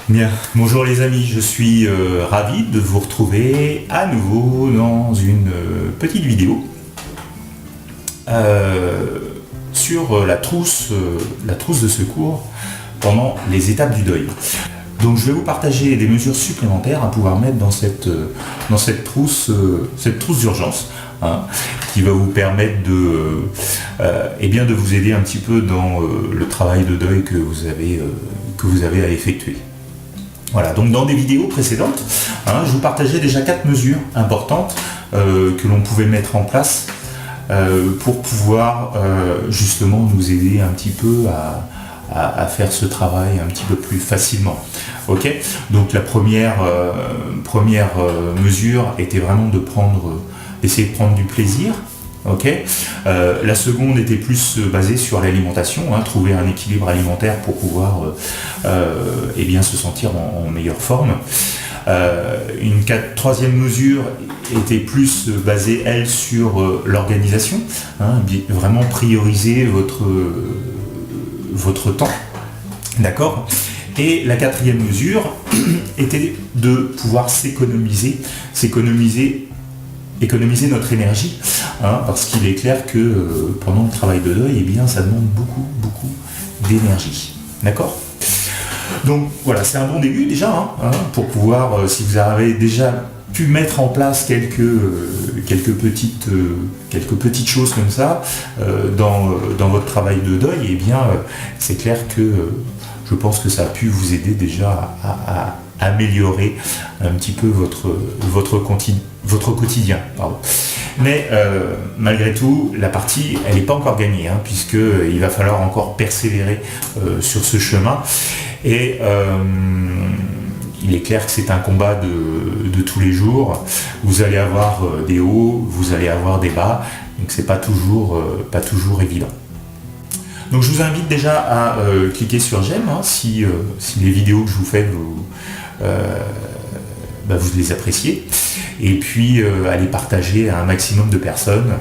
Bien, bonjour les amis, je suis ravi de vous retrouver à nouveau dans une petite vidéo sur la trousse de secours pendant les étapes du deuil. Donc je vais vous partager des mesures supplémentaires à pouvoir mettre dans cette trousse d'urgence, hein, qui va vous permettre de vous aider un petit peu dans le travail de deuil que vous avez à effectuer. Voilà, donc dans des vidéos précédentes, je vous partageais déjà 4 mesures importantes que l'on pouvait mettre en place pour pouvoir justement nous aider un petit peu à faire ce travail un petit peu plus facilement. Ok, donc la première mesure était vraiment d'essayer de prendre du plaisir. Ok, la seconde était plus basée sur l'alimentation, trouver un équilibre alimentaire pour pouvoir se sentir en meilleure forme. Troisième mesure était plus basée, elle, sur l'organisation, vraiment prioriser votre temps, d'accord. Et la quatrième mesure était de pouvoir s'économiser notre énergie, parce qu'il est clair que pendant le travail de deuil, ça demande beaucoup d'énergie. D'accord ? Donc voilà, c'est un bon début déjà, pour pouvoir, si vous avez déjà pu mettre en place quelques petites choses comme ça dans votre travail de deuil, c'est clair que je pense que ça a pu vous aider déjà à améliorer un petit peu votre quotidien. Pardon. Mais malgré tout, la partie, elle n'est pas encore gagnée, puisqu'il va falloir encore persévérer sur ce chemin. Et il est clair que c'est un combat de tous les jours. Vous allez avoir des hauts, vous allez avoir des bas, donc c'est pas toujours évident. Donc je vous invite déjà à cliquer sur j'aime si les vidéos que je vous fais vous les appréciez, et puis à les partager à un maximum de personnes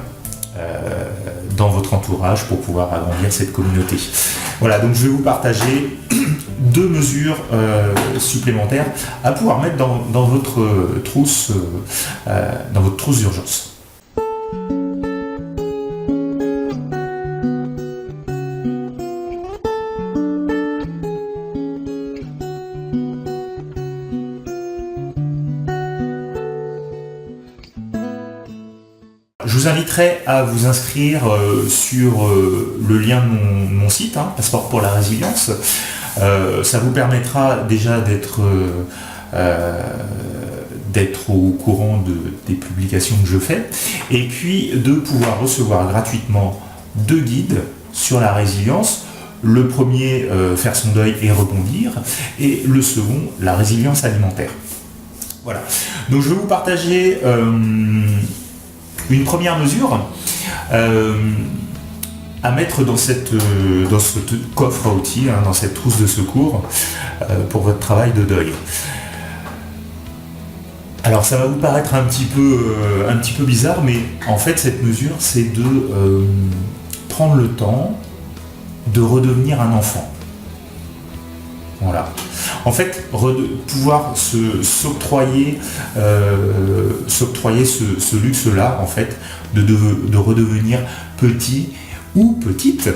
dans votre entourage pour pouvoir agrandir cette communauté. Voilà, donc je vais vous partager 2 mesures supplémentaires à pouvoir mettre dans votre trousse d'urgence. Je vous inviterai à vous inscrire sur le lien de mon site, Passeport pour la résilience. Ça vous permettra déjà d'être au courant des publications que je fais, et puis de pouvoir recevoir gratuitement 2 guides sur la résilience. Le premier, faire son deuil et rebondir, et le second, la résilience alimentaire. Voilà. Donc je vais vous partager une première mesure à mettre dans ce coffre à outils, dans cette trousse de secours pour votre travail de deuil. Alors ça va vous paraître un petit peu bizarre, mais en fait cette mesure, c'est de prendre le temps de redevenir un enfant. Voilà. En fait, pouvoir s'octroyer ce luxe-là, en fait, de redevenir petit ou petite,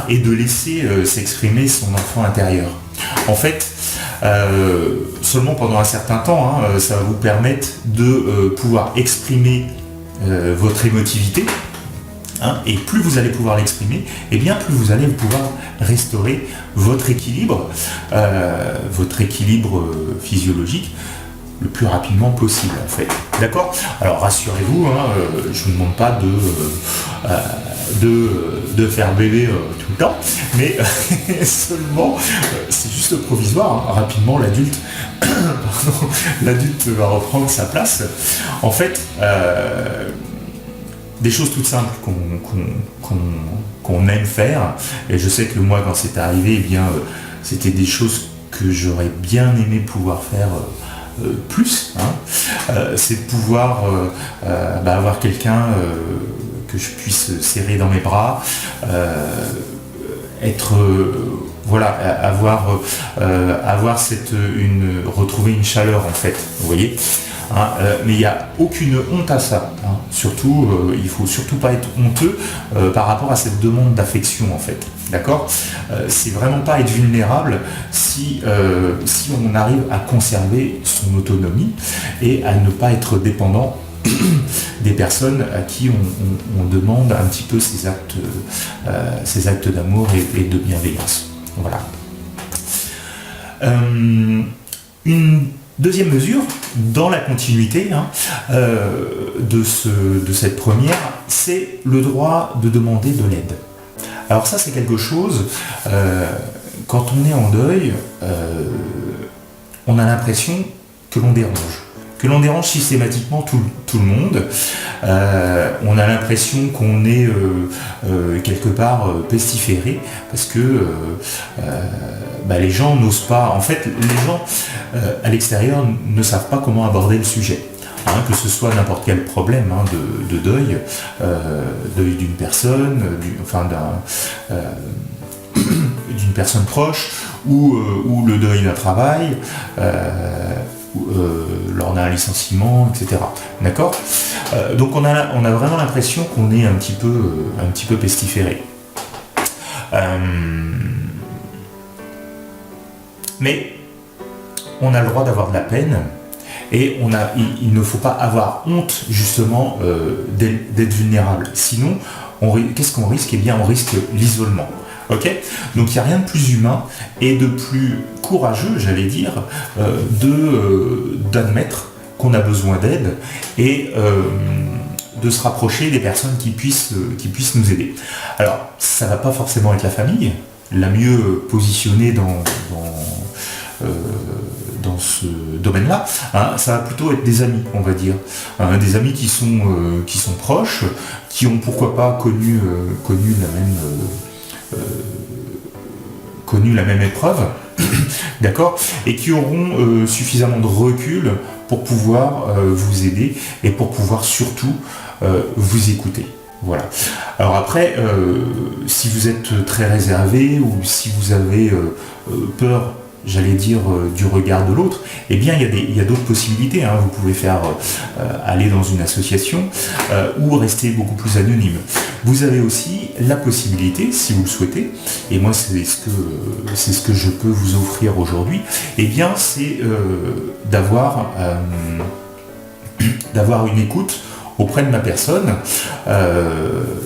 et de laisser s'exprimer son enfant intérieur. En fait, seulement pendant un certain temps, ça va vous permettre de pouvoir exprimer votre émotivité. Et plus vous allez pouvoir l'exprimer, plus vous allez pouvoir restaurer votre équilibre physiologique le plus rapidement possible, en fait. D'accord ? Alors rassurez-vous, je ne vous demande pas de faire bébé tout le temps, mais seulement, c'est juste provisoire. Rapidement, l'adulte va reprendre sa place. En fait, des choses toutes simples qu'on aime faire, et je sais que moi, quand c'est arrivé, c'était des choses que j'aurais bien aimé pouvoir faire plus, c'est de pouvoir avoir quelqu'un que je puisse serrer dans mes bras, être voilà, avoir retrouver une chaleur en fait, vous voyez. Hein, mais il n'y a aucune honte à ça. Hein. Surtout, il faut surtout pas être honteux par rapport à cette demande d'affection en fait. D'accord, c'est vraiment pas être vulnérable si on arrive à conserver son autonomie et à ne pas être dépendant des personnes à qui on demande un petit peu ces actes d'amour et de bienveillance. Voilà. Une deuxième mesure, dans la continuité de cette première, c'est le droit de demander de l'aide. Alors ça, c'est quelque chose, quand on est en deuil, on a l'impression que l'on dérange systématiquement tout le monde. On a l'impression qu'on est quelque part pestiféré parce que les gens n'osent pas. En fait, les gens à l'extérieur ne savent pas comment aborder le sujet. Hein, que ce soit n'importe quel problème de deuil, deuil d'une personne, d'une personne proche, ou le deuil d'un travail, lors d'un licenciement, etc. D'accord ? Donc on a vraiment l'impression qu'on est un petit peu pestiféré. Mais on a le droit d'avoir de la peine. Et il ne faut pas avoir honte justement d'être vulnérable. Sinon, qu'est-ce qu'on risque ? Eh bien, on risque l'isolement. Ok ? Donc il n'y a rien de plus humain et de plus courageux, j'allais dire, d'admettre qu'on a besoin d'aide et de se rapprocher des personnes qui puissent nous aider. Alors, ça ne va pas forcément être la famille, la mieux positionnée dans ce domaine-là, hein, ça va plutôt être des amis, on va dire, hein, des amis qui sont proches, qui ont pourquoi pas connu la même épreuve, d'accord, et qui auront suffisamment de recul pour pouvoir vous aider et pour pouvoir surtout vous écouter. Voilà. Alors après, si vous êtes très réservé ou si vous avez peur, j'allais dire, du regard de l'autre, eh bien il y a d'autres possibilités. Hein. Vous pouvez faire aller dans une association ou rester beaucoup plus anonyme. Vous avez aussi la possibilité, si vous le souhaitez, et moi c'est ce que je peux vous offrir aujourd'hui, eh bien c'est d'avoir une écoute auprès de ma personne,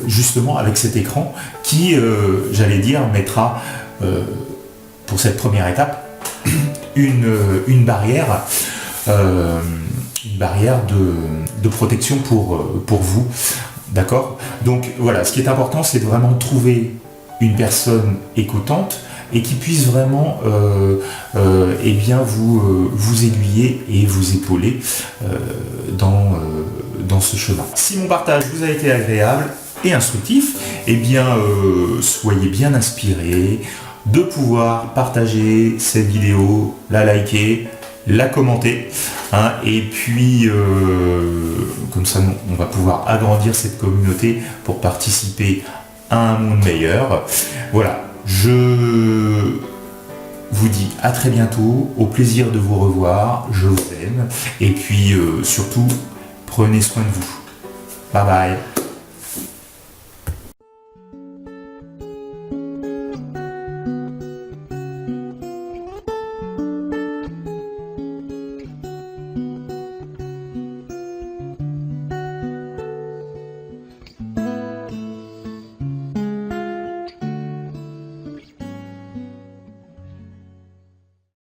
justement avec cet écran qui, j'allais dire, mettra pour cette première étape une barrière de protection pour vous, d'accord ? Donc voilà, ce qui est important, c'est de vraiment trouver une personne écoutante et qui puisse vraiment vous aiguiller et vous épauler dans ce chemin. Si mon partage vous a été agréable et instructif, eh bien soyez bien inspirés de pouvoir partager cette vidéo, la liker, la commenter, hein, et puis comme ça on va pouvoir agrandir cette communauté pour participer à un monde meilleur. Voilà, je vous dis à très bientôt, au plaisir de vous revoir, je vous aime, et puis surtout prenez soin de vous. Bye bye.